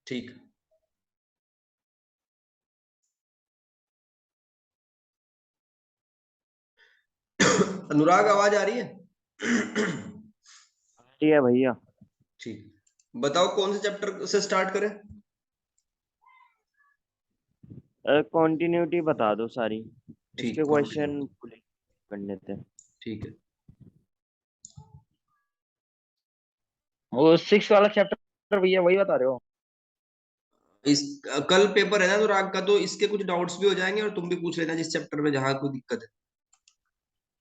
ठीक। अनुराग, आवाज आ रही है? ठीक है भैया। ठीक। बताओ कौन से चैप्टर से स्टार्ट करें? कंटिन्यूटी बता दो सारी। ठीक, उसके क्वेश्चन कंटिन्यूटी। पूरे करने थे। ठीक है। वो 6 वाला चैप्टर भैया वही बता रहे हो? इस कल पेपर है ना अनुराग का, तो इसके कुछ डाउट्स भी हो जाएंगे और तुम भी पूछ लेना जिस चैप्टर में जहां कोई दिक्कत है।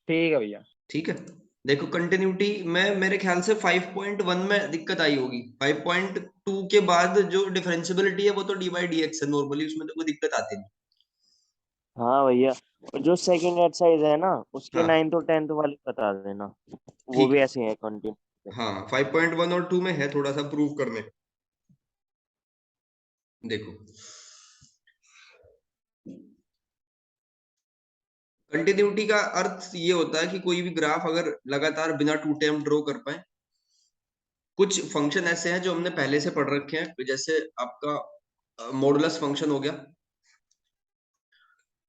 ठीक है भैया। ठीक है। देखो कंटिन्यूटी में मेरे ख्याल से 5.1 में दिक्कत आई होगी। 5.2 के बाद जो डिफरेंशियबिलिटी है वो तो डी बाई डी एक्स है नॉर्मली, उसमें तो कोई दिक्कत आती नहीं। हाँ भैया, और जो सेकंड एक्सरसाइज है ना उसके हाँ, 9th और 10th वाले बता देना। वो ठीक भी है। ऐसे हैं कंटिन्यू। हाँ, 5.1 और 2 में है थोड़ा सा प्रूव करने को। देखो, कंटिन्यूटी का अर्थ ये होता है कि कोई भी ग्राफ अगर लगातार बिना टूटे हम ड्रॉ कर पाए। कुछ फंक्शन ऐसे हैं जो हमने पहले से पढ़ रखे हैं, जैसे आपका मॉडुलस फंक्शन हो गया,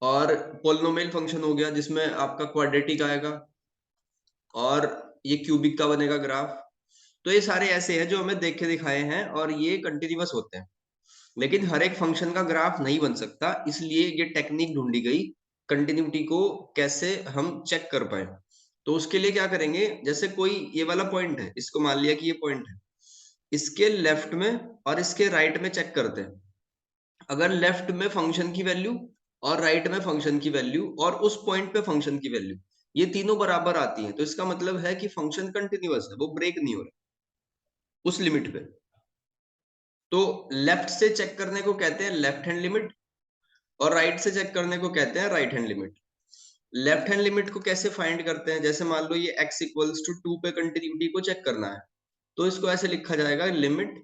और पोलिनोमियल फंक्शन हो गया जिसमें आपका क्वाड्रेटिक आएगा, और ये क्यूबिक का बनेगा ग्राफ। तो ये सारे ऐसे हैं जो हमें देख के दिखाए हैं और ये कंटिन्यूअस होते हैं। लेकिन हर एक फंक्शन का ग्राफ नहीं बन सकता, इसलिए ये टेक्निक ढूंढी गई कंटिन्यूटी को कैसे हम चेक कर पाए। तो उसके लिए क्या करेंगे, जैसे कोई ये वाला पॉइंट है, इसको मान लिया कि ये पॉइंट है, इसके लेफ्ट में और इसके राइट में चेक करते हैं। अगर लेफ्ट में फंक्शन की वैल्यू और राइट में फंक्शन की वैल्यू और उस पॉइंट पे फंक्शन की वैल्यू ये तीनों बराबर आती हैं, तो इसका मतलब है कि फंक्शन कंटिन्यूअस है, वो ब्रेक नहीं हो रहा उस लिमिट पे। तो लेफ्ट से चेक करने को कहते हैं लेफ्ट हैंड लिमिट, और राइट से चेक करने को कहते हैं right hand limit. Left hand limit को कैसे फाइंड करते हैं, जैसे मान लो ये x इक्वल्स टू 2 पे कंटिन्यूटी को चेक करना है, तो इसको ऐसे लिखा जाएगा, limit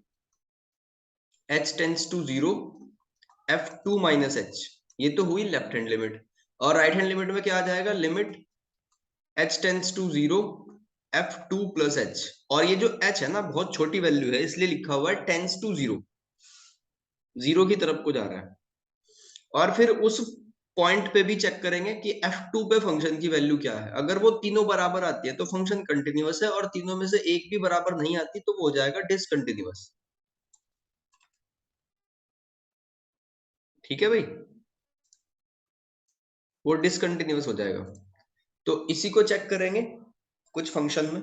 h tends to 0 f2 minus h। ये तो हुई लेफ्ट हैंड लिमिट। और राइट हैंड लिमिट में क्या आ जाएगा, limit h tends to 0 f2 plus h। और ये जो h है ना बहुत छोटी वैल्यू है, इसलिए लिखा हुआ है टेंस टू 0, जीरो की तरफ को जा रहा है। और फिर उस पॉइंट पे भी चेक करेंगे कि f2 पे फंक्शन की वैल्यू क्या है। अगर वो तीनों बराबर आती है तो फंक्शन कंटिन्यूअस है, और तीनों में से एक भी बराबर नहीं आती तो वो हो जाएगा डिसकंटिन्यूअस। ठीक है भाई, वो डिसकंटिन्यूअस हो जाएगा। तो इसी को चेक करेंगे कुछ फंक्शन में।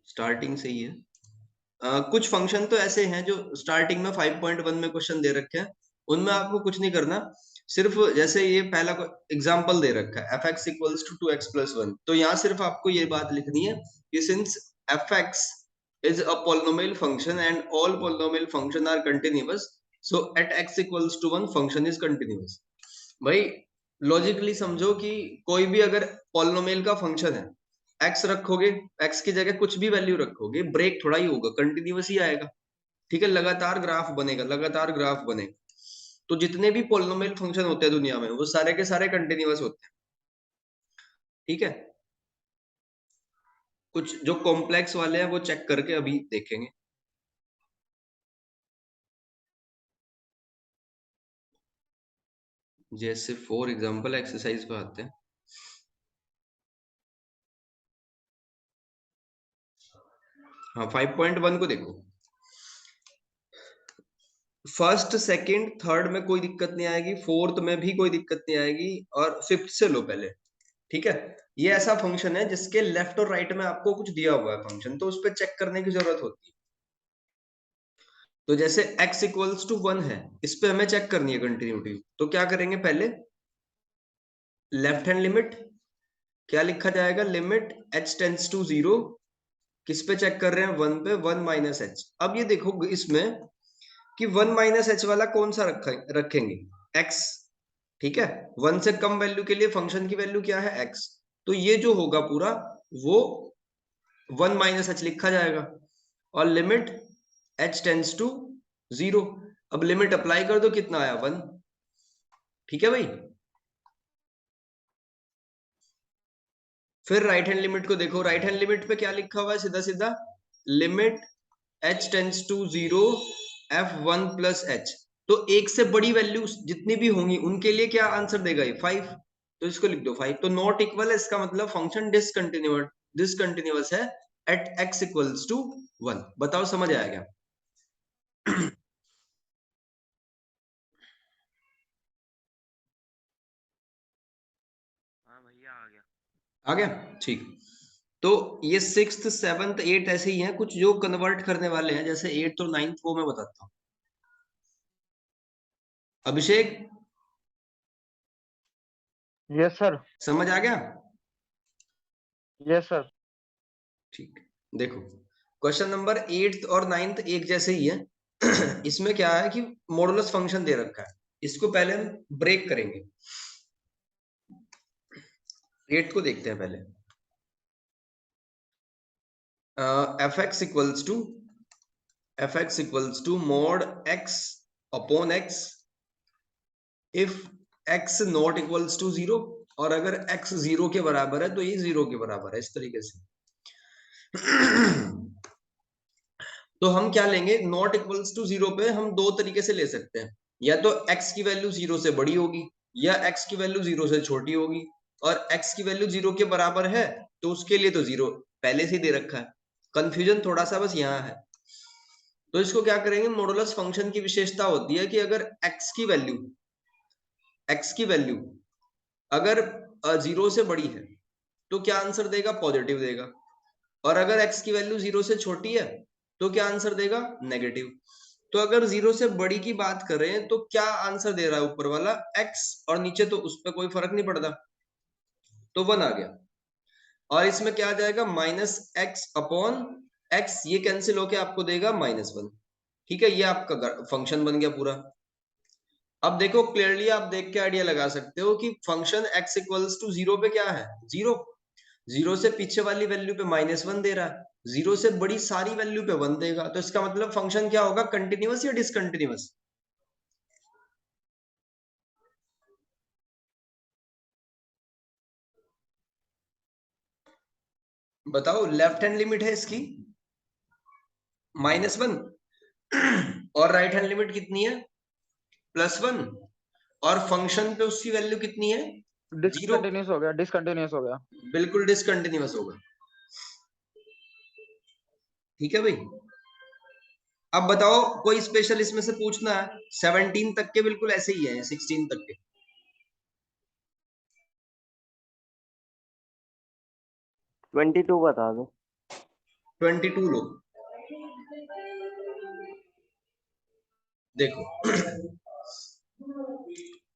स्टार्टिंग से ही है। कुछ फंक्शन तो ऐसे हैं जो स्टार्टिंग में 5.1 में क्वेश्चन दे रखे हैं, उनमें आपको कुछ नहीं करना। सिर्फ जैसे ये पहला एग्जांपल दे रखा है F X equals to 2x+1, तो यहाँ सिर्फ आपको ये बात लिखनी है कि since F x is a polynomial function and all polynomial function are continuous, so at x equals to 1 function is continuous. भाई लॉजिकली समझो कि कोई भी अगर पॉलिनोमियल का फंक्शन है, एक्स रखोगे, एक्स की जगह कुछ भी वैल्यू रखोगे, ब्रेक थोड़ा ही होगा, कंटिन्यूअस ही आएगा। ठीक है, लगातार ग्राफ बनेगा, लगातार ग्राफ बनेगा। तो जितने भी पोलिनोमियल फंक्शन होते हैं दुनिया में वो सारे के सारे कंटिन्यूअस होते हैं। ठीक है, कुछ जो कॉम्प्लेक्स वाले हैं वो चेक करके अभी देखेंगे। जैसे फॉर एग्जांपल एक्सरसाइज पे आते हैं। हाँ, 5.1 को देखो। फर्स्ट सेकंड थर्ड में कोई दिक्कत नहीं आएगी, फोर्थ में भी कोई दिक्कत नहीं आएगी, और फिफ्थ से लो पहले। ठीक है, ये ऐसा फंक्शन है जिसके लेफ्ट और राइट में आपको कुछ दिया हुआ है फंक्शन, तो उस पर चेक करने की जरूरत होती है। तो जैसे x इक्वल्स टू 1 है, इस पे हमें चेक करनी है कंटिन्यूटी, तो क्या करेंगे, पहले लेफ्ट हैंड लिमिट क्या लिखा जाएगा, लिमिट h टेंस टू 0, किस पे चेक कर रहे हैं, 1 पे, 1 माइनस एच। अब ये देखो इसमें कि 1 माइनस एच वाला कौन सा रखेंगे, x। ठीक है, 1 से कम वैल्यू के लिए फंक्शन की वैल्यू क्या है, x। तो ये जो होगा पूरा वो 1 माइनस एच लिखा जाएगा, और लिमिट h टेंस टू 0। अब लिमिट अप्लाई कर दो, कितना आया, 1। ठीक है भाई, फिर राइट हैंड लिमिट को देखो, राइट हैंड लिमिट पे क्या लिखा हुआ है, सीधा सीधा limit h tends to 0 f1 plus h। तो एक से बड़ी वैल्यू जितनी भी होंगी उनके लिए क्या आंसर देगा ये 5, तो इसको लिख दो 5। तो नॉट इक्वल है, इसका मतलब फंक्शन डिसकंटिन्यूअस है एट x इक्वल्स टू 1। बताओ समझ आया क्या? हाँ भैया आ गया। आ गया, ठीक। तो ये 6th 7th 8th ऐसे ही हैं कुछ जो कन्वर्ट करने वाले हैं, जैसे 8th और 9th वो मैं बताता हूँ। अभिषेक यस सर। समझ आ गया? Yes sir. ठीक, देखो क्वेश्चन नंबर 8th और 9th एक जैसे ही है। इसमें क्या है कि मॉडुलस फंक्शन दे रखा है, इसको पहले हम ब्रेक करेंगे। 8th को देखते हैं पहले। F X equals to mod X upon X if X not equals to 0, और अगर x 0 के बराबर है तो ये 0 के बराबर है, इस तरीके से। तो हम क्या लेंगे, नॉट इक्वल्स टू 0 पे हम दो तरीके से ले सकते हैं, या तो x की वैल्यू 0 से बड़ी होगी या x की वैल्यू 0 से छोटी होगी। और x की वैल्यू 0 के बराबर है तो उसके लिए तो 0 पहले से ही दे रखा है, कंफ्यूजन थोड़ा सा बस यहाँ है। तो इसको क्या करेंगे, मॉडुलस फंक्शन की विशेषता होती है कि अगर x की वैल्यू अगर 0 से बड़ी है तो क्या आंसर देगा, पॉजिटिव देगा। और अगर x की वैल्यू 0 से छोटी है तो क्या आंसर देगा, नेगेटिव। तो अगर 0 से बड़ी की बात करें तो क्या आंसर दे रहा है ऊपर वाला x, और नीचे तो उस पर कोई फर्क नहीं पड़ता, तो 1 आ गया। और इसमें क्या आ जाएगा, माइनस एक्स अपॉन एक्स, ये कैंसिल होके आपको देगा -1। ठीक है, ये आपका फंक्शन बन गया पूरा। अब देखो क्लियरली आप देख के आइडिया लगा सकते हो कि फंक्शन x इक्वल्स टू 0 पे क्या है, 0। 0 से पीछे वाली वैल्यू पे -1 दे रहा है, 0 से बड़ी सारी वैल्यू पे 1 देगा, तो इसका मतलब फंक्शन क्या होगा, कंटिन्यूअस या डिसकंटिन्यूअस? बताओ, लेफ्ट हैंड लिमिट है इसकी -1 और राइट हैंड लिमिट कितनी है, +1, और फंक्शन पे उसकी वैल्यू कितनी है, 0। डिसकंटिन्यूस हो गया, डिसकंटिन्यूस हो गया। बिल्कुल डिसकंटिन्यूअस होगा। ठीक है भाई। अब बताओ कोई स्पेशल इसमें से पूछना है, 17 तक के बिल्कुल ऐसे ही है, 16 तक के। 22 बता दो। 22 लो, देखो।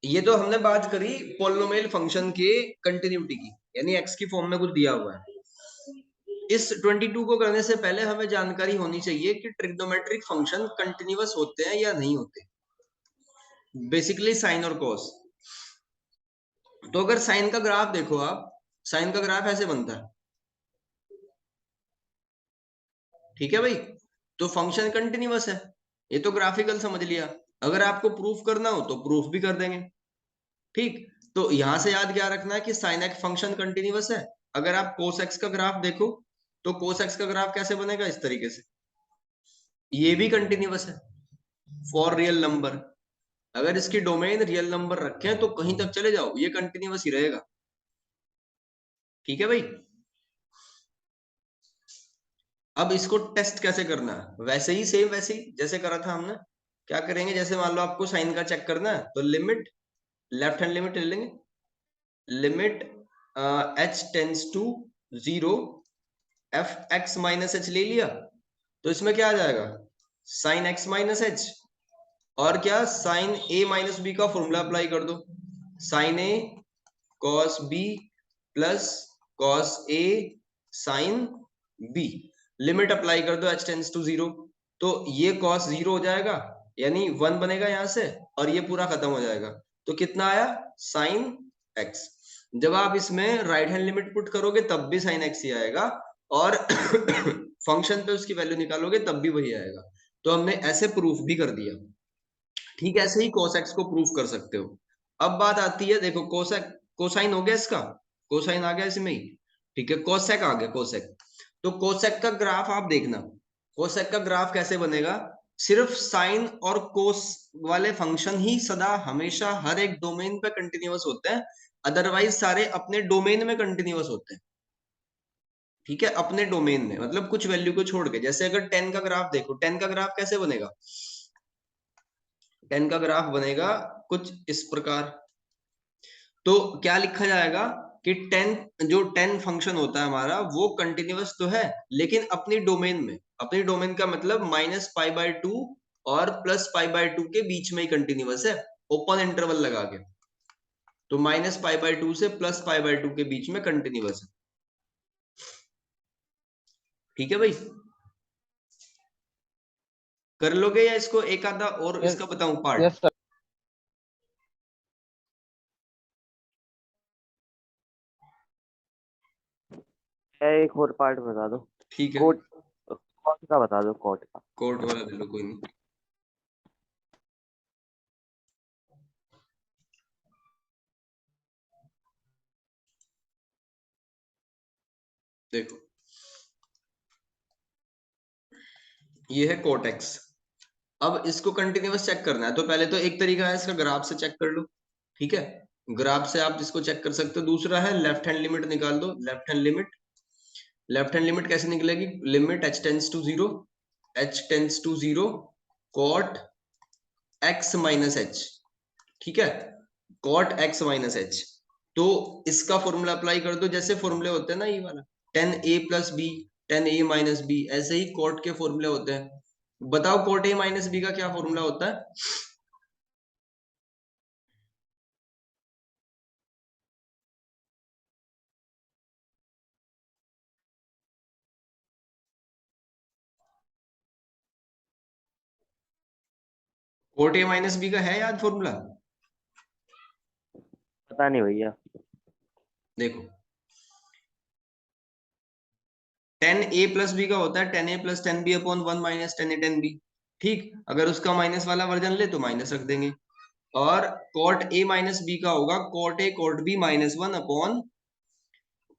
ये तो हमने बात करी पोलिनोमियल फंक्शन के कंटिन्यूटी की, यानी x की फॉर्म में कुछ दिया हुआ है। इस 22 को करने से पहले हमें जानकारी होनी चाहिए कि ट्रिग्नोमेट्रिक फंक्शन कंटिन्यूअस होते हैं या नहीं होते, बेसिकली साइन और कॉस। तो अगर साइन का ग्राफ देखो आप, साइन का ग्राफ ऐसे बनता है, ठीक है भाई। तो फंक्शन कंटिन्यूअस है, ये तो ग्राफिकल समझ लिया। अगर आपको प्रूफ करना हो तो प्रूफ भी कर देंगे। ठीक, तो यहां से याद क्या रखना है कि साइन एक्स फंक्शन कंटिन्यूअस है। अगर आप कोस एक्स का ग्राफ देखो तो कोस एक्स का ग्राफ कैसे बनेगा, इस तरीके से, ये भी कंटिन्यूअस है फॉर रियल नंबर। अगर इसकी डोमेन रियल नंबर रखें तो कहीं तक चले जाओ ये कंटिन्यूअस ही रहेगा। ठीक है भाई। अब इसको टेस्ट कैसे करना है, वैसे ही सेम वैसे ही जैसे करा था हमने। क्या करेंगे, जैसे मान लो आपको साइन का चेक करना है तो लिमिट, लेफ्ट हैंड लिमिट ले लेंगे, limit h tends to 0 F X minus H ले लिया, तो इसमें क्या आ जाएगा, साइन एक्स माइनस एच, और क्या साइन ए माइनस बी का फॉर्मूला अप्लाई कर दो, sign A cos B plus cos A sine B. Limit apply कर दो h टेंड्स टू 0, तो ये cos 0 हो जाएगा, यानी 1 बनेगा यहां से, और ये पूरा खत्म हो जाएगा। तो कितना आया, साइन x। जब आप इसमें राइट हैंड लिमिट पुट करोगे तब भी साइन x ही आएगा, और फंक्शन पे उसकी वैल्यू निकालोगे तब भी वही आएगा। तो हमने ऐसे प्रूफ भी कर दिया। ठीक, ऐसे ही cos x को प्रूफ कर सकते हो। अब बात आती है, देखो कोसाइन हो गया इसका, कोसाइन आ गया इसमें ही। ठीक है, कोसेक आ गया कोसेक। तो कोसेक का ग्राफ आप देखना, कोसेक का ग्राफ कैसे बनेगा, सिर्फ साइन और कोस वाले फंक्शन ही सदा हमेशा हर एक डोमेन पे कंटिन्यूअस होते हैं, अदरवाइज सारे अपने डोमेन में कंटिन्यूअस होते हैं। ठीक है, अपने डोमेन में मतलब कुछ वैल्यू को छोड़ के। जैसे अगर 10 का ग्राफ देखो, 10 का ग्राफ कैसे बनेगा, 10 का ग्राफ बनेगा कुछ इस प्रकार। तो क्या लिखा जाएगा कि 10 जो 10 फंक्शन होता है हमारा वो कंटिन्यूअस तो है लेकिन अपनी डोमेन में, अपनी डोमेन का मतलब -π/2 और +π/2 के बीच में ही कंटिन्यूअस है, ओपन इंटरवल लगा के। तो -π/2 से +π/2 के बीच में कंटिन्यूअस है। ठीक है भाई, कर लोगे या इसको एक आधा और यस इसका बताऊं पार्ट। Yes sir. एक और पार्ट बता दो। ठीक है, कोट, कोट का बता दो, कोट का। कोर्ट वाला ले लो, कोई नहीं। देखो ये है कोटेक्स। अब इसको कंटिन्यूअस चेक करना है तो पहले तो एक तरीका है इसका ग्राफ से चेक कर लो। ठीक है, ग्राफ से आप इसको चेक कर सकते हो। दूसरा है लेफ्ट हैंड लिमिट निकाल दो, left hand limit. Left hand limit कैसे निकलेगी, limit h tends to 0, h tends to 0 cot x minus h। ठीक है, cot x माइनस h। तो इसका फॉर्मूला अप्लाई कर दो, जैसे फॉर्मूले होते हैं ना ये वाला, tan a plus B, tan a minus B, ऐसे ही cot के फॉर्मूले होते हैं। बताओ cot a माइनस बी का क्या फॉर्मूला होता है। cot a माइनस बी का है याद फॉर्मूला, पता नहीं भैया। देखो tan a प्लस बी का होता है tan a plus tan b upon 1 minus tan a tan b। ठीक, अगर उसका माइनस वाला वर्जन ले तो माइनस रख देंगे। और cot a माइनस बी का होगा cot a cot b minus 1 upon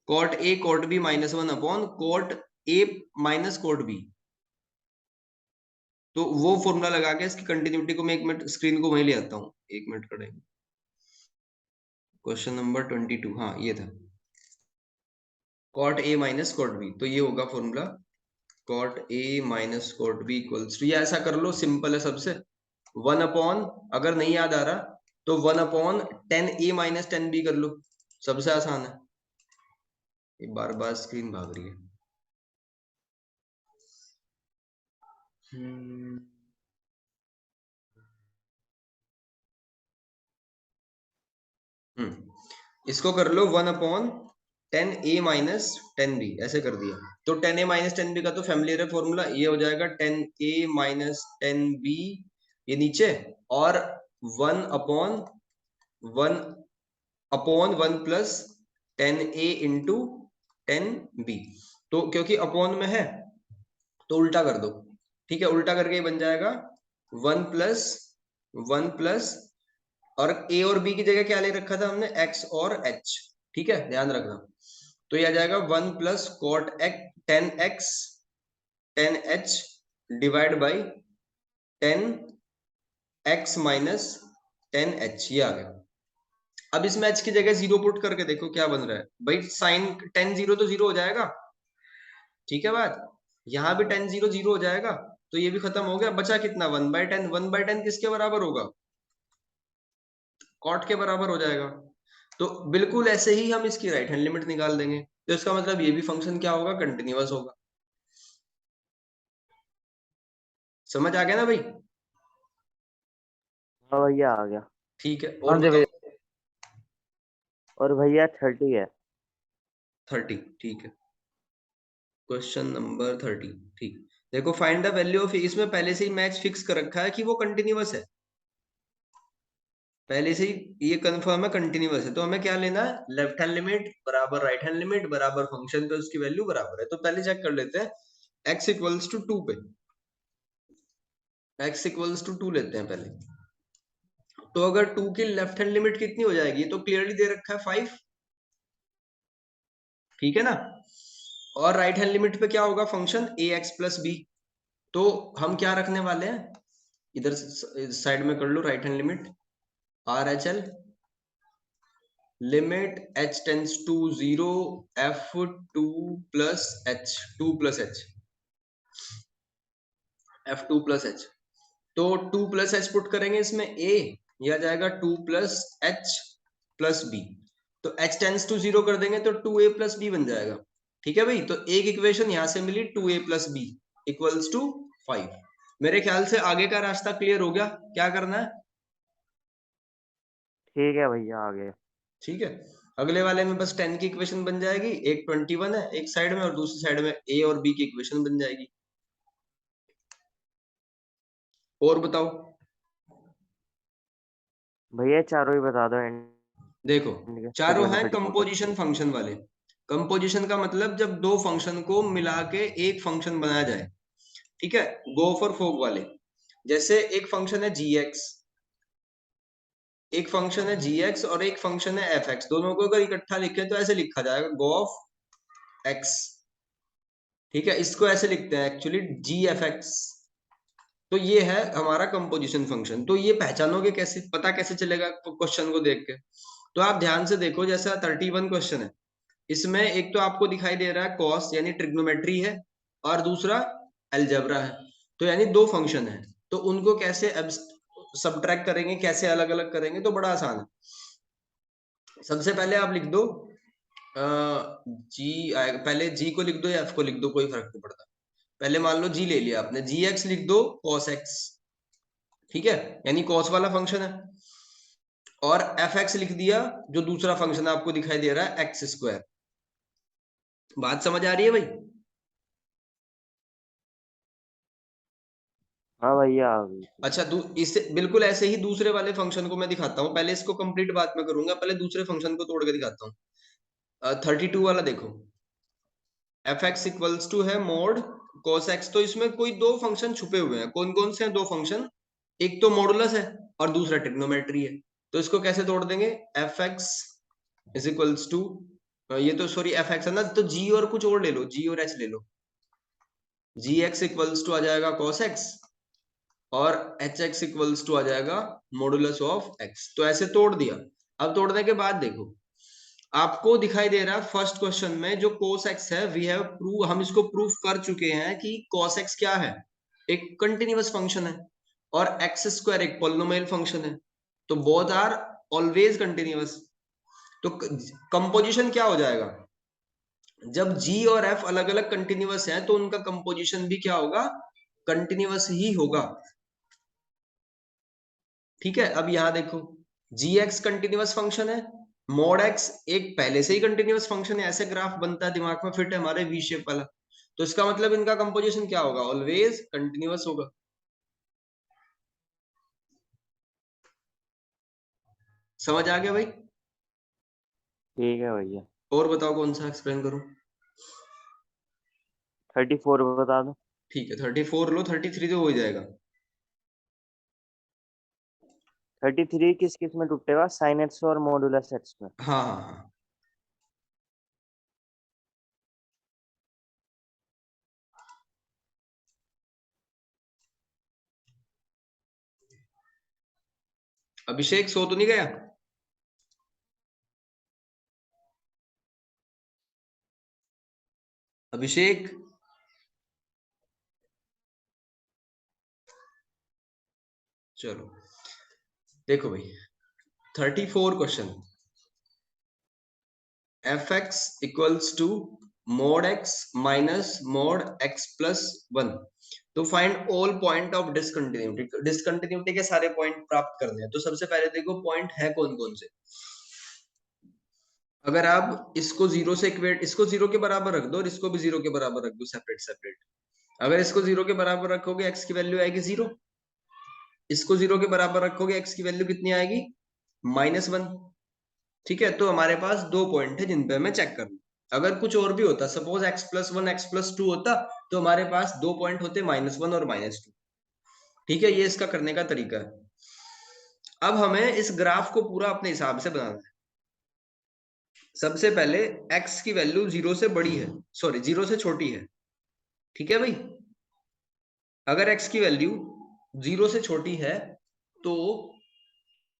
cot a cot b minus 1 upon cot a minus cot b। तो वो फॉर्मूला लगा के इसकी कंटिन्यूटी को मैं एक मिनट स्क्रीन को वहीं ले आता हूँ, एक मिनट करेंगे। क्वेश्चन नंबर 22, हाँ ये था cot a minus cot b। तो ये होगा formula cot a minus cot b equals to, ये ऐसा कर लो, सिंपल है सबसे। 1 अपॉन, अगर नहीं याद आ रहा तो 1 upon tan a minus tan b कर लो, सबसे आसान है। ये बार बार स्क्रीन भाग रही है। इसको कर लो 1 upon tan a minus tan b, ऐसे कर दिया। तो tan a minus tan b का तो फैमिलियर है फॉर्मूला, ये हो जाएगा tan a minus tan b, ये नीचे, और 1 upon 1 plus tan a into tan b। तो क्योंकि अपॉन में है तो उल्टा कर दो। ठीक है, उल्टा करके ये बन जाएगा 1 प्लस और a और b की जगह क्या ले रखा था हमने, x और h। ठीक है, ध्यान रखना। तो ये आ जाएगा 1 plus cot x ten h divide by 10x minus 10h, ये आ गया। अब इसमें h की जगह 0 पुट करके देखो क्या बन रहा है भाई, साइन tan 0 तो 0 हो जाएगा। ठीक है बात, यहाँ भी tan 0 0 हो जाएगा, तो ये भी खत्म हो गया। बचा कितना, 1/10। 1/10 किसके बराबर होगा, कॉट के बराबर हो जाएगा। तो बिल्कुल ऐसे ही हम इसकी राइट हैंड लिमिट निकाल देंगे, तो इसका मतलब ये भी फंक्शन क्या होगा, कंटिन्यूअस होगा। समझ आ गया ना भाई। हाँ भैया आ गया। ठीक है, और हाँ जी भैया। बताओ। और भैया 30 है। 30, ठीक है। क्वेश्चन नंबर 30, ठीक। देखो फाइंड द वैल्यू ऑफ, इसमें पहले से ही मैच फिक्स कर रखा है कि वो कंटिन्यूअस है, पहले से ही ये कंफर्म है कंटिन्यूअस है। तो हमें क्या लेना है, लेफ्ट हैंड लिमिट बराबर राइट हैंड लिमिट बराबर फंक्शन पे उसकी वैल्यू बराबर है। तो पहले चेक कर लेते हैं, x इक्वल्स टू 2 पे, x इक्वल्स टू 2 लेते हैं पहले। तो अगर 2 की लेफ्ट हैंड लिमिट कितनी हो जाएगी, तो क्लियरली दे रखा है 5। ठीक है ना। और राइट हैंड लिमिट पे क्या होगा फंक्शन ए एक्स प्लस बी। तो हम क्या रखने वाले हैं, इधर साइड में कर लो right hand limit, R H L limit h tends to 0 f 2 plus h 2 plus h f 2 plus h। तो 2 प्लस h पुट करेंगे इसमें a, यह आ जाएगा 2 प्लस h प्लस b। तो h टेंस टू 0 कर देंगे तो 2a प्लस b बन जाएगा। ठीक है भाई, तो एक इक्वेशन यहां से मिली 2a plus b equals to 5। मेरे ख्याल से आगे का रास्ता क्लियर हो गया, क्या करना है। ठीक है भैया, आ गया। ठीक है, अगले वाले में बस 10 की इक्वेशन बन जाएगी, एक 21 है एक साइड में और दूसरी साइड में a और b की इक्वेशन बन जाएगी। और बताओ। भैया चारों ही बता दो एंड देखो के, फिर चारों मैं हैं 34 बता कंपोजिशन फंक्शन वाले। कंपोजिशन का मतलब जब दो फंक्शन को मिला के एक फंक्शन बनाया जाए। ठीक है, गो फॉर फोक वाले। जैसे एक फंक्शन है जी एक्स, एक फंक्शन है जी एक्स और एक फंक्शन है एफ एक्स, दोनों को अगर इकट्ठा लिखे तो ऐसे लिखा जाएगा गो ऑफ एक्स। ठीक है, इसको ऐसे लिखते हैं एक्चुअली जी एफ एक्स। तो ये है हमारा कंपोजिशन फंक्शन। तो ये पहचानोगे कैसे, पता कैसे चलेगा क्वेश्चन को देख के। तो आप ध्यान से देखो, जैसा 31 क्वेश्चन है, इसमें एक तो आपको दिखाई दे रहा है कॉस यानी ट्रिग्नोमेट्री है, और दूसरा अलजेब्रा है। तो यानी दो फंक्शन है, तो उनको कैसे सब्ट्रैक्ट करेंगे, कैसे अलग अलग करेंगे, तो बड़ा आसान है। सबसे पहले आप लिख दो जी आएगा, पहले जी को लिख दो या एफ को लिख दो, कोई फर्क नहीं पड़ता। पहले मान लो जी ले लिया आपने, जी एक्स लिख दो कॉस एक्स। ठीक है, यानी कॉस वाला फंक्शन है। और एफ एक्स लिख दिया, जो दूसरा फंक्शन आपको दिखाई दे रहा है एक्स स्क्वायर। बात समझ आ रही है भाई। हाँ भैया, आ गई। अच्छा, इससे बिल्कुल ऐसे ही दूसरे वाले फंक्शन को मैं दिखाता हूँ, पहले इसको कंप्लीट बात में करूंगा, पहले दूसरे फंक्शन को तोड़ के दिखाता हूँ। 32 वाला देखो, एफ एक्स इक्वल्स टू है मोड कोस एक्स। तो इसमें कोई दो फंक्शन छुपे हुए हैं, कौन कौन से हैं दो फंक्शन, एक तो मॉडुलस है और दूसरा ट्रिग्नोमेट्री है। तो इसको कैसे तोड़ देंगे, f x is equals to, ये तो सॉरी एफ एक्स है ना, तो जी और कुछ और ले लो, जी और एच ले लो। जी एक्स इक्वल्स टू आ जाएगा कॉस एक्स और एच एक्स इक्वल्स टू आ जाएगा मॉडुलस ऑफ एक्स। तो ऐसे तोड़ दिया। अब तोड़ने के बाद देखो, आपको दिखाई दे रहा है फर्स्ट क्वेश्चन में जो cos x है, वी हैव प्रूव, हम इसको प्रूफ कर चुके हैं कि cos x क्या है, एक कंटिन्यूअस फंक्शन है, और एक्स स्क्वायर एक पॉलिनोमियल फंक्शन है। तो बोथ आर ऑलवेज कंटिन्यूअस। तो कंपोजिशन क्या हो जाएगा, जब g और f अलग अलग कंटिन्यूअस है तो उनका कंपोजिशन भी क्या होगा, कंटिन्यूअस ही होगा। ठीक है, अब यहां देखो, जी एक्स कंटिन्यूअस फंक्शन है, मोड एक्स एक पहले से ही कंटिन्यूअस फंक्शन है, ऐसे ग्राफ बनता है, दिमाग में फिट है हमारे वी शेप वाला। तो इसका मतलब इनका कंपोजिशन क्या होगा, ऑलवेज कंटिन्यूअस होगा। समझ आ गया भाई। ठीक है भैया। और बताओ कौन सा एक्सप्लेन करूं। 34 बता दो। ठीक है, 34 लो, 33 तो हो ही जाएगा। 33 किस किस में टूटेगा, साइन एक्स और मॉडुलस एक्स में। हाँ हाँ हाँ, अभिषेक सो तो नहीं गया। अभिषेक, चलो देखो भाई, 34 question, F X equals to mod X minus mod X plus one. तो find all point of discontinuity, discontinuity के सारे पॉइंट प्राप्त करने हैं। तो सबसे पहले देखो पॉइंट है कौन कौन से। अगर आप इसको जीरो से इक्वेट, इसको जीरो के बराबर रख दो और इसको भी जीरो के बराबर रख दो, सेपरेट सेपरेट। अगर इसको जीरो के बराबर रखोगे एक्स की वैल्यू आएगी जीरो, इसको जीरो के बराबर रखोगे एक्स की वैल्यू कितनी आएगी, -1। ठीक है, तो हमारे पास दो पॉइंट है जिन पे हमें चेक करना। अगर कुछ और भी होता, सपोज x+1 x+2 होता, तो हमारे पास दो पॉइंट होते -1 और -2। ठीक है, ये इसका करने का तरीका है। अब हमें इस ग्राफ को पूरा अपने हिसाब से बनाना है। सबसे पहले x की वैल्यू 0 से बड़ी है, सॉरी 0 से छोटी है, ठीक है भाई। अगर x की वैल्यू 0 से छोटी है तो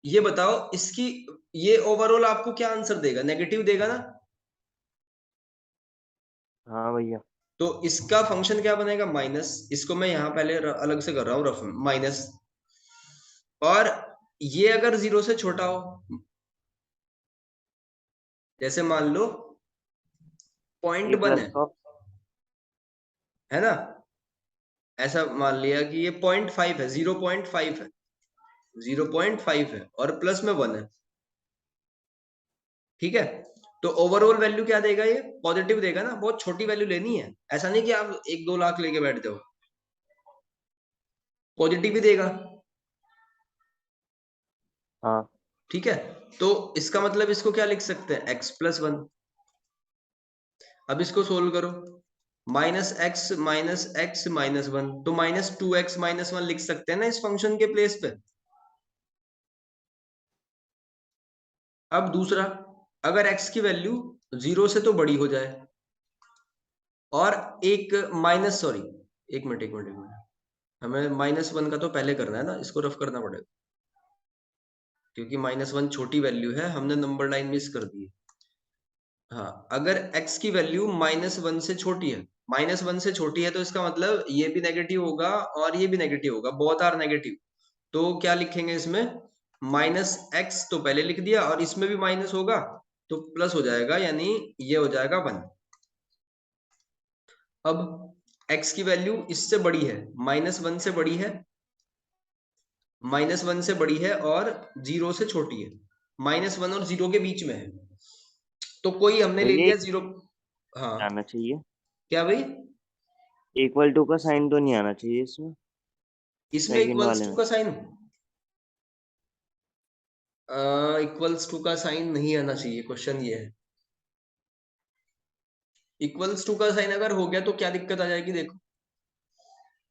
ये बताओ इसकी, ये ओवरऑल आपको क्या आंसर देगा, नेगेटिव देगा ना। हाँ भैया। तो इसका फंक्शन क्या बनेगा, माइनस, इसको मैं यहां पहले अलग से कर रहा हूं रफ में, माइनस। और ये अगर 0 से छोटा हो, जैसे मान लो ए 0.1 प्लस है का। है ना, ऐसा मान लिया कि ये 0.5 है, 0.5 है, 0.5 है और प्लस में 1 है, ठीक है। तो ओवरऑल वैल्यू क्या देगा, ये पॉजिटिव देगा ना, बहुत छोटी वैल्यू लेनी है, ऐसा नहीं कि आप 1-2 लाख लेके बैठ जाओ, पॉजिटिव ही देगा, हाँ। ठीक है। तो इसका मतलब इसको क्या लिख सकते हैं, x+1। अब इसको सोल्व करो, -x -x -1, तो -2x-1 लिख सकते हैं ना इस फंक्शन के प्लेस पे। अब दूसरा, अगर x की वैल्यू 0 से तो बड़ी हो जाए और एक माइनस, सॉरी, एक मिनट, हमें -1 का तो पहले करना है ना, इसको रफ करना पड़ेगा, क्योंकि -1 छोटी वैल्यू है, हमने नंबर लाइन मिस कर दी है। हाँ, अगर x की वैल्यू -1 से छोटी है, -1 से छोटी है तो इसका मतलब ये भी नेगेटिव होगा और ये भी नेगेटिव होगा, बोथ आर नेगेटिव। तो क्या लिखेंगे इसमें, -x तो पहले लिख दिया और इसमें भी माइनस होगा तो प्लस हो जाएगा, यानी ये हो जाएगा 1। अब x की वैल्यू इससे बड़ी है, -1 से बड़ी है, -1 से बड़ी है और 0 से छोटी है, -1 और 0 के बीच में है, तो कोई हमने ले भैया लिया 0। हाँ, आना चाहिए, क्या भाई, इक्वल टू का साइन तो नहीं आना चाहिए इसमें, इसमें सेकंड इक्वल्स वाले टू में। का साइन, इक्वल्स टू का साइन नहीं आना चाहिए, क्वेश्चन ये है। इक्वल्स टू का साइन अगर हो गया तो क्या दिक्कत आ जाएगी, देखो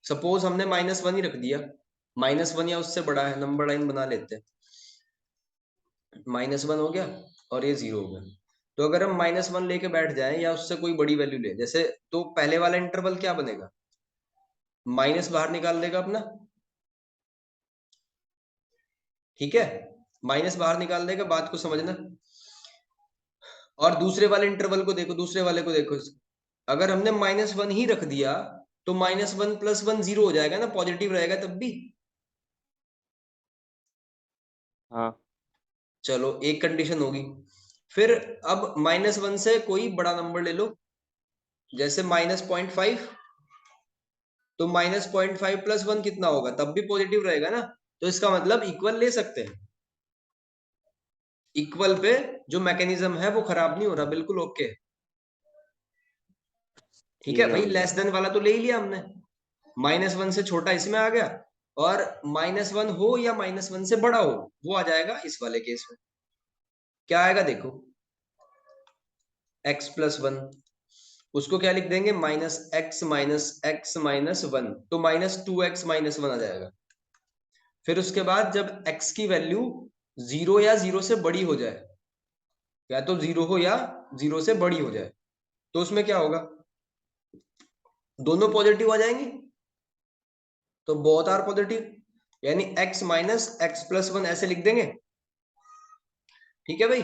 सपोज हमने -1 ही रख दिया, -1 या उससे बड़ा है, नंबर लाइन बना लेते हैं, -1 हो गया और ये 0 हो गया। तो अगर हम -1 लेके बैठ जाएं या उससे कोई बड़ी वैल्यू ले, जैसे, तो पहले वाला इंटरवल क्या बनेगा, माइनस बाहर निकाल देगा अपना, ठीक है, माइनस बाहर निकाल देगा, बात को समझना। और दूसरे वाले इंटरवल को देखो, दूसरे वाले को देखो, अगर हमने -1 ही रख दिया तो -1 + 1 0 हो जाएगा ना, पॉजिटिव रहेगा तब भी। हाँ। चलो एक कंडीशन होगी, फिर अब -1 से कोई बड़ा नंबर ले लो, जैसे -0.5, तो -0.5 + 1 कितना होगा, तब भी पॉजिटिव रहेगा ना, तो इसका मतलब इक्वल ले सकते हैं। इक्वल पे जो मैकेनिज्म है वो खराब नहीं हो रहा, बिल्कुल ओके, ठीक है ठीक है भाई। भैया। लेस देन वाला तो ले ही लिया हमने, -1 से छोटा इसमें आ गया, और -1 हो या -1 से बड़ा हो वो आ जाएगा इस वाले केस में, क्या आएगा देखो, x+1, उसको क्या लिख देंगे, -x -x-1, तो -2x-1 आ जाएगा। फिर उसके बाद जब x की वैल्यू 0 या 0 से बड़ी हो जाए, या तो 0 हो या 0 से बड़ी हो जाए, तो उसमें क्या होगा, दोनों पॉजिटिव आ जाएंगे, तो बोथ आर पॉजिटिव, यानी x -x+1 ऐसे लिख देंगे, ठीक है भाई।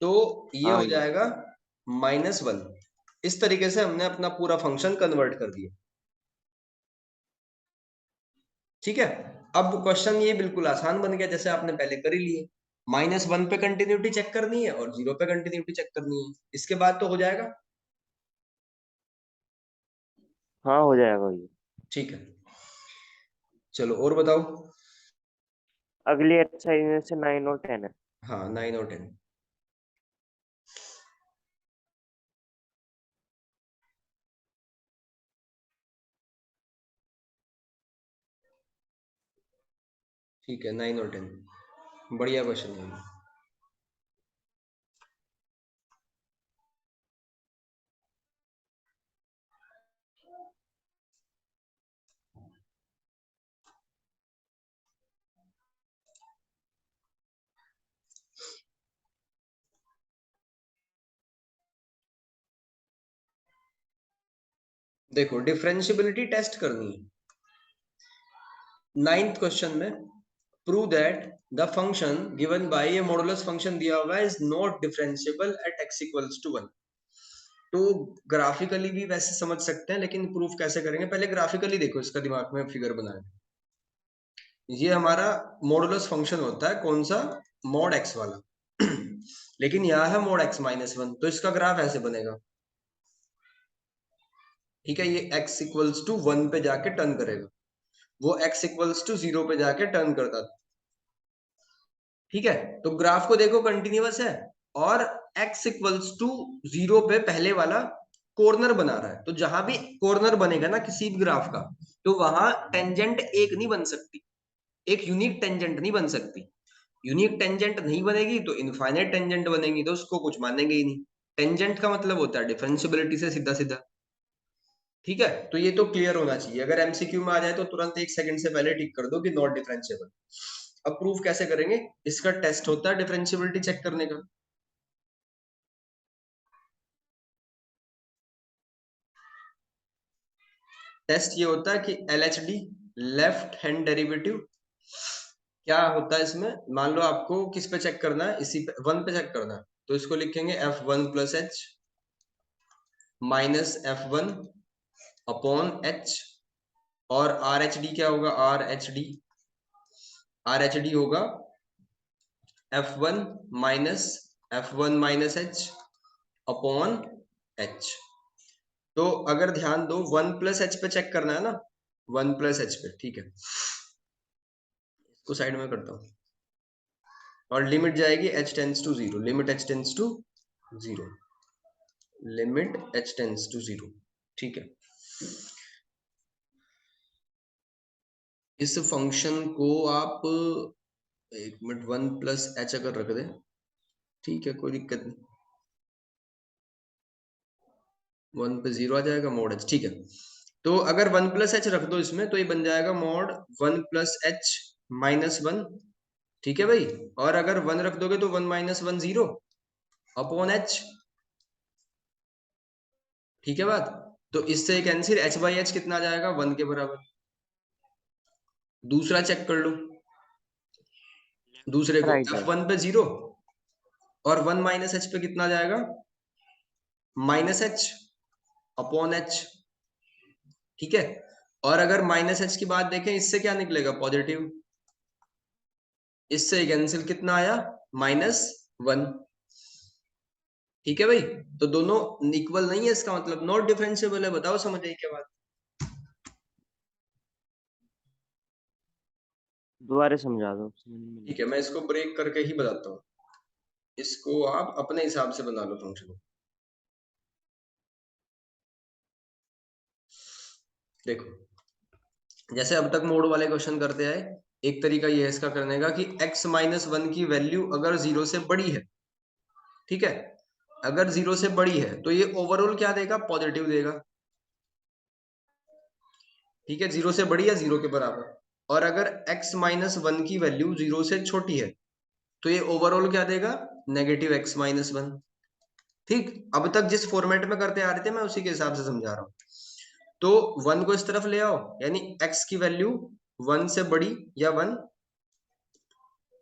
तो ये हाँ हो भैया। जाएगा -1। इस तरीके से हमने अपना पूरा फंक्शन कन्वर्ट कर दिया, ठीक है। अब क्वेश्चन ये बिल्कुल आसान बन गया, जैसे आपने पहले कर ही लिए, -1 पे कंटिन्यूटी चेक करनी है और 0 पे कंटिन्यूटी चेक करनी है, इसके बाद तो हो जाएगा, हाँ हो जाएगा भैया। ठीक है। चलो और बताओ। अगली एक्सरसाइज में से 9 और 10 है। हाँ, 9 और 10, ठीक है, 9 और 10 बढ़िया क्वेश्चन है। देखो डिफरेंशियबिलिटी टेस्ट करनी है। 9th क्वेश्चन में prove that the function given by a modulus function दिया हुआ है is not differentiable at x equals to 1। तो ग्राफिकली भी वैसे समझ सकते हैं, लेकिन प्रूफ कैसे करेंगे, पहले ग्राफिकली देखो, इसका दिमाग में फिगर बनाए। ये हमारा मॉडुलस फंक्शन होता है, कौन सा, मॉड x वाला लेकिन यहाँ है मॉड x माइनस 1, तो इसका ग्राफ ऐसे बनेगा। ठीक है, ये x इक्वल्स टू 1 पे जाके टर्न करेगा, वो x इक्वल्स टू 0 पे जाके टर्न करता था। ठीक है, तो ग्राफ को देखो कंटिन्यूअस है, और x इक्वल्स टू 0 पे पहले वाला कॉर्नर बना रहा है। तो जहां भी कॉर्नर बनेगा ना किसी भी ग्राफ का, तो वहां टेंजेंट एक नहीं बन सकती, एक यूनिक टेंजेंट नहीं बन सकती। यूनिक टेंजेंट नहीं बनेगी तो इनफाइनाइट टेंजेंट बनेगी, तो उसको कुछ मानेंगे ही नहीं। टेंजेंट का मतलब होता है डिफरेंशियबिलिटी से सीधा सीधा। ठीक है, तो ये तो क्लियर होना चाहिए। अगर एमसीक्यू में आ जाए तो तुरंत 1 सेकंड से पहले टिक कर दो कि नॉट डिफरेंशिएबल। अब प्रूफ कैसे करेंगे, इसका टेस्ट होता है डिफरेंशियबिलिटी चेक करने का। टेस्ट ये होता है कि LHD, लेफ्ट हैंड डेरिवेटिव, क्या होता है इसमें। मान लो आपको किस पे चेक करना है, इसी पे 1 पे चेक करना है, तो इसको लिखेंगे F1 plus H minus F1 upon H। और RHD क्या होगा, RHD होगा F1 minus H upon H। तो अगर ध्यान दो 1 प्लस H पे चेक करना है ना, 1 प्लस H पे। ठीक है, इसको साइड में करता हूँ, और लिमिट जाएगी h tends to 0, limit h tends to 0, limit h tends to 0। ठीक है, इस फंक्शन को आप 1 मिनट 1 प्लस h अगर रख दे, ठीक है, कोई दिक्कत नहीं, 1 पे 0 आ जाएगा मॉड h। ठीक है, तो अगर 1 प्लस h रख दो इसमें, तो ये बन जाएगा मॉड 1 प्लस h माइनस 1। ठीक है भाई, और अगर 1 रख दोगे तो 1 माइनस 1 0 अपॉन h। ठीक है बात, तो इससे कैंसिल, h बाई एच कितना आ जाएगा, 1 के बराबर। दूसरा चेक कर लो, दूसरे को राइट है। F1 पे 0 और 1 माइनस h पे कितना जाएगा, माइनस h अपॉन h। ठीक है, और अगर माइनस h की बात देखें, इससे क्या निकलेगा, पॉजिटिव। इससे कैंसिल, कितना आया, माइनस 1। ठीक है भाई, तो दोनों इक्वल नहीं है, इसका मतलब नॉट डिफरेंशिएबल है। बताओ समझ आई क्या बात। दोबारा समझा दो, समझ में नहीं ठीक है, मैं इसको ब्रेक करके ही बताता हूँ, इसको आप अपने हिसाब से बना लो फंक्शन। देखो, जैसे अब तक मोड वाले क्वेश्चन करते आए, एक तरीका ये है इसका करने का कि x माइनस 1 की वैल्यू अगर 0 से बड़ी है, ठीक है, अगर 0 से बड़ी है तो ये ओवरऑल क्या देगा, पॉजिटिव देगा। ठीक है, 0 से बड़ी या 0 के बराबर। और अगर x माइनस 1 की वैल्यू 0 से छोटी है, तो ये ओवरऑल क्या देगा, नेगेटिव x माइनस 1। ठीक, अब तक जिस फॉर्मेट में करते आ रहे थे मैं उसी के हिसाब से समझा रहा हूँ। तो 1 को इस तरफ ले आओ, यानी x की वैल्यू 1 से बड़ी या 1,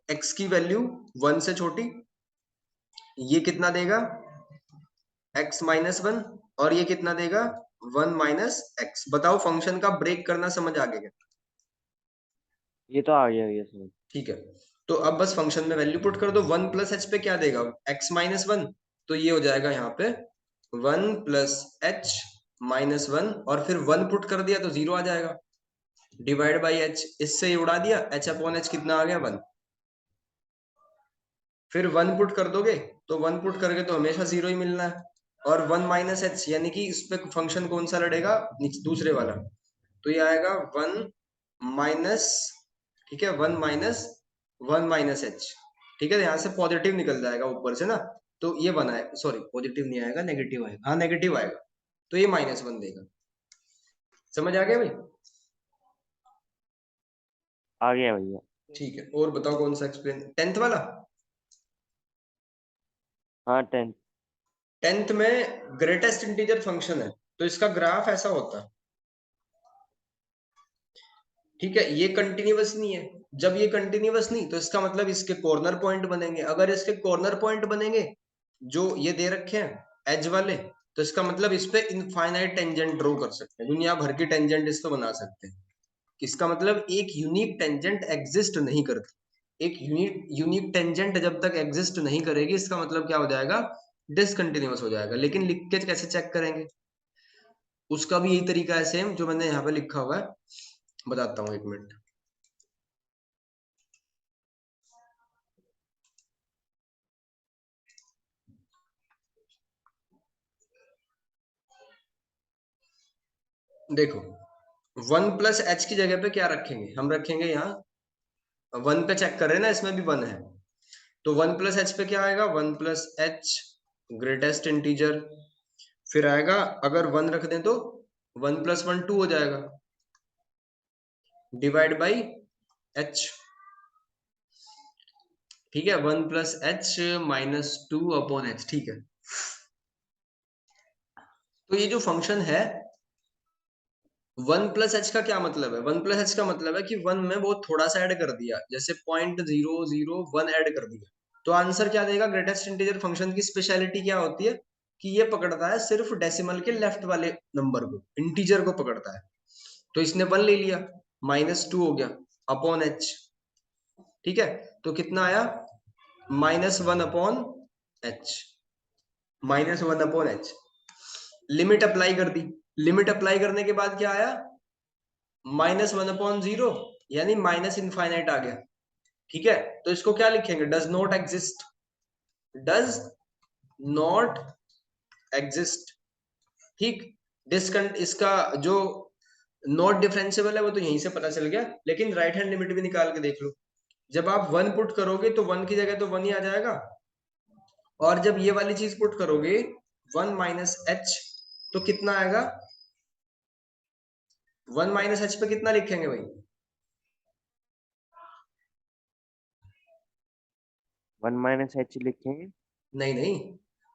x की वैल्यू 1 से छोटी, ये कितना देगा, x माइनस 1, और ये कितना देगा, 1 माइनस एक्स। बताओ फंक्शन का ब्रेक करना समझ आ गया क्या। ये तो आ गया ये समझ। ठीक है, तो अब बस फंक्शन में वैल्यू पुट कर दो। 1 प्लस एच पे क्या देगा, x माइनस 1, तो ये हो जाएगा यहाँ पे 1 प्लस एच माइनस 1, और फिर 1 पुट कर दिया तो 0 आ जाएगा, डिवाइड बाई h, इससे उड़ा दिया, h अपॉन h कितना आ गया, 1। फिर 1 पुट कर दोगे, तो 1 पुट करके तो हमेशा 0 ही मिलना है। और 1 माइनस एच, यानी कि इस पे फंक्शन कौन सा लड़ेगा, दूसरे वाला, तो ये आएगा 1 माइनस, ठीक है, 1 माइनस एच। ठीक है, यहाँ से पॉजिटिव निकल जाएगा ऊपर से ना, तो ये बनाए, सॉरी पॉजिटिव नहीं आएगा, नेगेटिव आएगा, हाँ नेगेटिव आएगा, तो ये -1 देगा। समझ आ गया भाई। आ गया भैया। ठीक है, और बताओ कौन सा एक्सप्लेन, 10th वाला। हाँ 10। 10th में ग्रेटेस्ट इंटीजर फंक्शन है, तो इसका ग्राफ ऐसा होता है, ठीक है। ये कंटिन्यूअस नहीं है, जब ये कंटिन्यूअस नहीं तो इसका मतलब इसके कॉर्नर पॉइंट बनेंगे। अगर इसके कॉर्नर पॉइंट बनेंगे जो ये दे रखे हैं एज वाले, तो इसका मतलब इस पे इनफाइनाइट टेंजेंट ड्रॉ कर सकते हैं, दुनिया भर की टेंजेंट इस पे बना सकते हैं। इसका मतलब एक यूनिक टेंजेंट एग्जिस्ट नहीं करती। एक यूनिक टेंजेंट जब तक एग्जिस्ट नहीं करेगी, इसका मतलब क्या हो जाएगा, डिसकंटिन्यूअस हो जाएगा। लेकिन लिख के कैसे चेक करेंगे, उसका भी यही तरीका है सेम जो मैंने यहाँ पे लिखा हुआ है, बताता हूँ, एक मिनट। देखो 1+h की जगह पे क्या रखेंगे, हम रखेंगे यहाँ 1 पे चेक कर रहे हैं ना, इसमें भी 1 है, तो 1+h पे क्या आएगा, 1+h ग्रेटेस्ट इंटीजर, फिर आएगा अगर 1 रख दें तो 1+1 2 हो जाएगा, डिवाइड बाई h, ठीक है, 1+h -2/h, ठीक है। तो ये जो फंक्शन है 1+h का क्या मतलब है, 1+h का मतलब है कि 1 में वो थोड़ा सा ऐड कर दिया, जैसे 0.001 ऐड कर दिया, तो आंसर क्या देगा। ग्रेटेस्ट इंटीजर फंक्शन की स्पेशलिटी क्या होती है कि ये पकड़ता है सिर्फ डेसिमल के लेफ्ट वाले नंबर को, इंटीजर को पकड़ता है। तो इसने 1 ले लिया, -2 हो गया अपॉन h, ठीक है। तो कितना आया, -1/h, -1/h। लिमिट अप्लाई कर दी, लिमिट अप्लाई करने के बाद क्या आया, -1/0, यानी माइनस इनफाइनाइट आ गया, ठीक है। तो इसको क्या लिखेंगे, does not exist, does not exist, ठीक। डिस्कंट इसका जो नॉट डिफरेंशिएबल है वो तो यहीं से पता चल गया, लेकिन राइट हैंड लिमिट भी निकाल के देख लो। जब आप 1 पुट करोगे तो 1 की जगह तो 1 ही आ जाएगा, और जब ये वाली चीज पुट करोगे 1 -h, तो कितना आएगा, 1 -h पे कितना लिखेंगे भाई, 1 - h लिखेंगे। नहीं नहीं,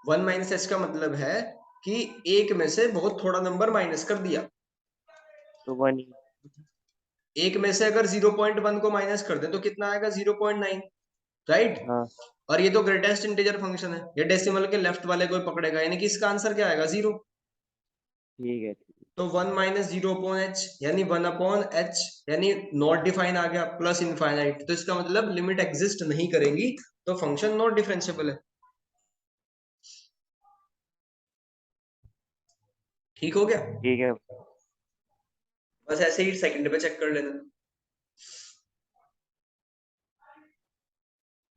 1 -h का मतलब है कि एक में से बहुत थोड़ा नंबर माइनस कर दिया। तो 1 ही। एक में से अगर 0.1 को माइनस कर दे तो कितना आएगा, 0.9, राइट। हाँ और ये तो ग्रेटेस्ट इंटीजर फंक्शन है, ये डेसिमल के लेफ्ट वाले को पकड़ेगा, यानी कि इसका आंसर क्या आएगा, 0। ठीक है। तो 1 -0/h यानी 1/h, यानी नॉट डिफाइन आ गया, प्लस इनफाइनाइट, तो इसका मतलब लिमिट एग्जिस्ट नहीं करेगी, तो फंक्शन नॉट डिफरेंशिएबल है। ठीक हो गया, ठीक है। बस ऐसे ही सेकंड पे चेक कर लेना।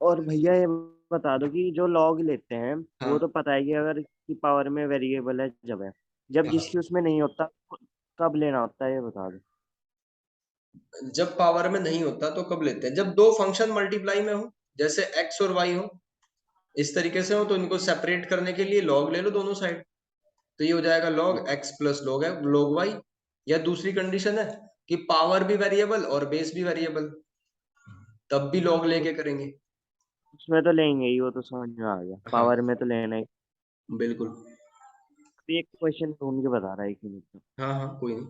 और भैया ये बता दो कि जो लॉग लेते हैं वो तो हाँ पता है कि अगर इसकी पावर में वेरिएबल है जब है, जब हाँ, जिसकी उसमें नहीं होता कब लेना होता है ये बता दो। जब पावर में नहीं होता तो कब लेते हैं, जब दो फंक्शन मल्टीप्लाई में हो, जैसे x और y हो, इस तरीके से हो, तो इनको सेपरेट करने के लिए लॉग ले लो दोनों साइड, तो ये हो जाएगा log x plus log y। या दूसरी कंडीशन है कि पावर भी वेरिएबल और बेस भी वेरिएबल, तब भी लॉग लेके करेंगे। उसमें तो लेंगे ही, वो तो समझ में आ गया, हाँ पावर में तो लेना ही। बिल्कुल। अभी एक क्वेश्चन ढूंढ के बता रहा है, एक मिनट में। हाँ हाँ कोई नहीं।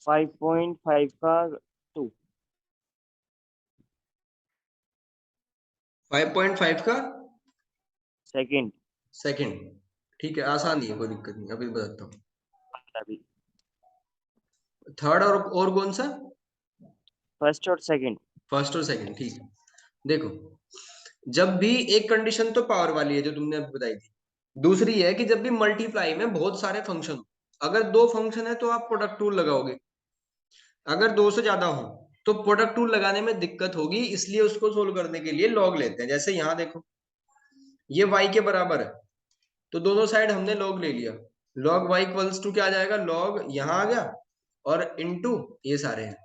5.5 का 2। 5.5 का सेकंड। सेकंड, ठीक है, आसान ही है, कोई दिक्कत नहीं, अभी बताता हूँ। अभी थर्ड और कौन सा, फर्स्ट और सेकंड। फर्स्ट और सेकंड, ठीक है। देखो जब भी एक कंडीशन तो पावर वाली है जो तुमने अभी बताई थी, दूसरी है कि जब भी मल्टीप्लाई में बहुत सारे फंक्शन हो, अगर दो फंक्शन है तो आप प्रोडक्ट रूल लगाओगे, अगर दो से ज्यादा हो तो प्रोडक्ट टूल लगाने में दिक्कत होगी, इसलिए उसको सोल्व करने के लिए लॉग लेते हैं। जैसे यहां देखो, ये y के बराबर है, तो दोनों साइड हमने लॉग ले लिया। लॉग y इक्वल्स टू क्या आ जाएगा, लॉग यहां आ गया और इनटू ये सारे हैं।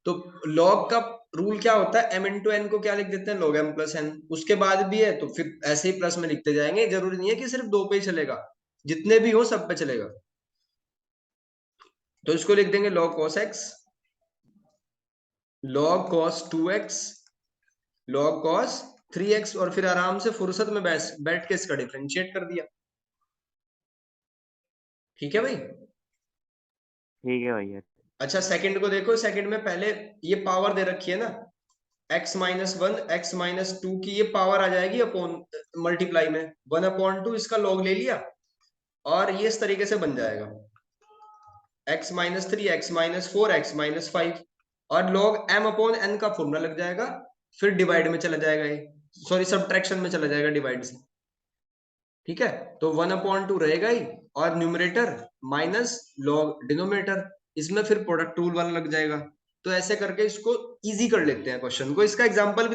तो लॉग का रूल क्या होता है, m इंटू एन को क्या लिख देते हैं, लॉग m प्लस एन। उसके बाद भी है तो फिर ऐसे ही प्लस में लिखते जाएंगे, जरूरी नहीं है कि सिर्फ दो पे ही चलेगा, जितने भी हो सब पे चलेगा। तो इसको लिख देंगे log cos x, log cos 2x, log cos 3x, और फिर आराम से फुर्सत में बैठ के इसका डिफरेंशिएट कर दिया। ठीक है भाई। ठीक है भैया। अच्छा सेकंड को देखो, सेकंड में पहले ये पावर दे रखी है ना, x minus one x minus two की ये पावर आ जाएगी अपॉन मल्टीप्लाई में 1/2, इसका लॉग ले लिया और ये इस तरीके से बन जाएगा x minus three x minus four x minus five, और log m अपॉन n का फॉर्मूला लग जाएगा, फिर डिवाइड में चला जाएगा, ये सॉरी सब्ट्रैक्शन में चला जाएगा डिवाइड से। ठीक है, तो 1/2 रहेगा ही, और न्यूमरेटर माइनस लॉग डिनोमिनेटर, इसमें फिर प्रोडक्ट टूल वाला लग जाएगा। तो ऐसे करके इसको इजी कर लेते हैं क्वेश्चन को। इसका एग्जांपल